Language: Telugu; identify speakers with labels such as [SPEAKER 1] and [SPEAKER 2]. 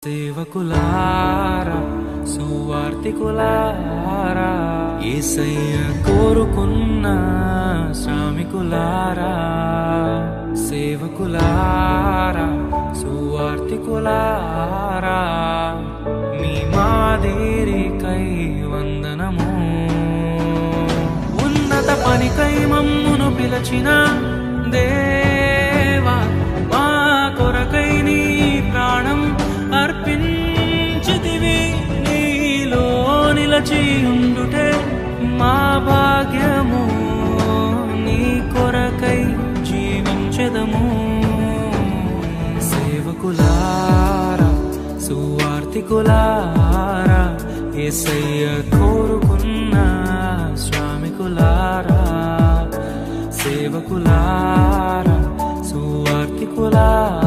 [SPEAKER 1] సేవకులారా సువార్తికులారా యేసయ్య కోరుకున్న శ్రామికులారా సేవకులారా సువార్తికులారా మీ మాదిరికై వందనము ఉన్నత పనికై మమ్మును పిలచిన దేవా మా కొరకై నీ ప్రాణం అర్పించితివి నీలో నిలచి ఉండుటే మా భాగ్యము నీ కొరకై జీవించెదము సేవకులారా సువార్తికులారా యేసయ్య కోరుకున్న శ్రామికులారా సేవకులారా సువార్తికులారా